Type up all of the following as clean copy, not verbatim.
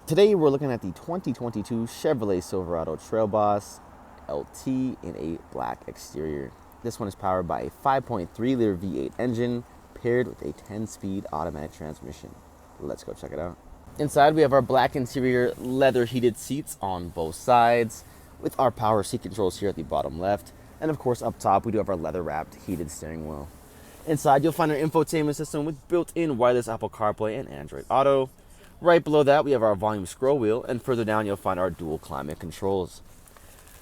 Today we're looking at the 2022 Chevrolet Silverado Trail Boss LT in a black exterior. This one is powered by a 5.3-liter V8 engine paired with a 10-speed automatic transmission. Let's go check it out. Inside we have our black interior, leather heated seats on both sides with our power seat controls here at the bottom left. And of course up top we do have our leather wrapped heated steering wheel. Inside you'll find our infotainment system with built-in wireless Apple CarPlay and Android Auto. Right below that, we have our volume scroll wheel, and further down, you'll find our dual climate controls.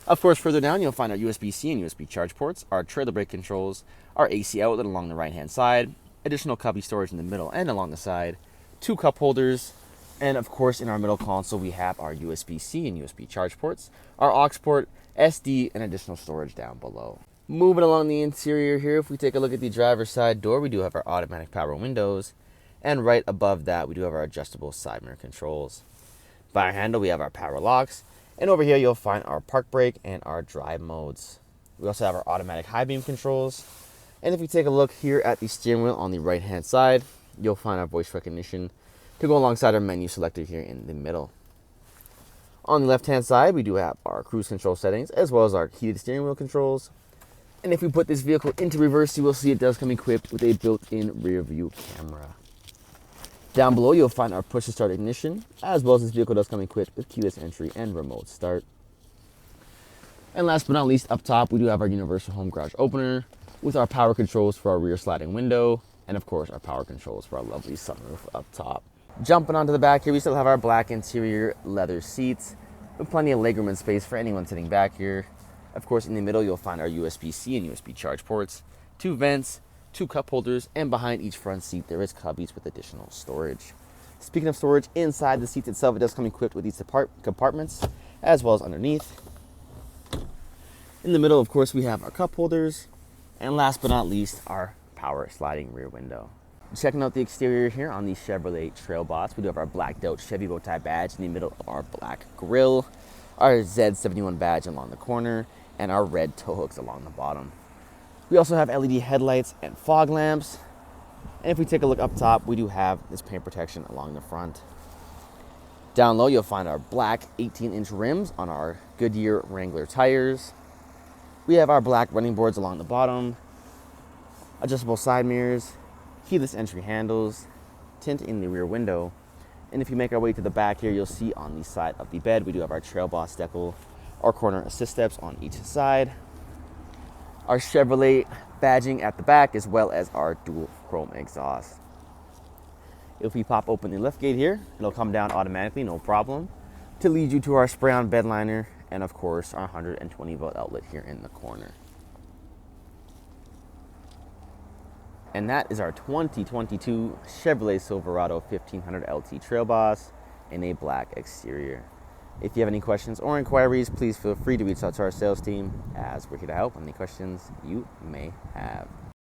Of course, further down, you'll find our USB-C and USB charge ports, our trailer brake controls, our AC outlet along the right-hand side, additional cubby storage in the middle and along the side, 2 cup holders, and of course, in our middle console, we have our USB-C and USB charge ports, our aux port, SD, and additional storage down below. Moving along the interior here, if we take a look at the driver's side door, we do have our automatic power windows. And right above that, we do have our adjustable side mirror controls. By our handle, we have our power locks. And over here, you'll find our park brake and our drive modes. We also have our automatic high beam controls. And if we take a look here at the steering wheel on the right-hand side, you'll find our voice recognition to go alongside our menu selector here in the middle. On the left-hand side, we do have our cruise control settings, as well as our heated steering wheel controls. And if we put this vehicle into reverse, you will see it does come equipped with a built-in rear view camera. Down below, you'll find our push-to-start ignition, as well as this vehicle does come equipped with keyless entry and remote start. And last but not least, up top, we do have our universal home garage opener with our power controls for our rear sliding window, and of course, our power controls for our lovely sunroof up top. Jumping onto the back here, we still have our black interior leather seats with plenty of legroom and space for anyone sitting back here. Of course, in the middle, you'll find our USB-C and USB charge ports, 2 vents, 2 cup holders, and behind each front seat there is cubbies with additional storage. Speaking of storage, inside the seats itself, it does come equipped with these compartments as well as underneath. In the middle, of course, we have our cup holders, and last but not least, our power sliding rear window. Checking out the exterior here on the Chevrolet Trail Boss, we do have our blacked out Chevy bow tie badge in the middle of our black grille, our Z71 badge along the corner, and our red tow hooks along the bottom. We also have LED headlights and fog lamps. And if we take a look up top, we do have this paint protection along the front. Down low, you'll find our black 18-inch rims on our Goodyear Wrangler tires. We have our black running boards along the bottom, adjustable side mirrors, keyless entry handles, tint in the rear window. And if you make our way to the back here, you'll see on the side of the bed, we do have our Trail Boss decal, our corner assist steps on each side, our Chevrolet badging at the back, as well as our dual chrome exhaust. If we pop open the lift gate here, it'll come down automatically, no problem, to lead you to our spray-on bedliner and of course our 120-volt outlet here in the corner. And that is our 2022 Chevrolet Silverado 1500 LT Trail Boss in a black exterior. If you have any questions or inquiries, please feel free to reach out to our sales team, as we're here to help on any questions you may have.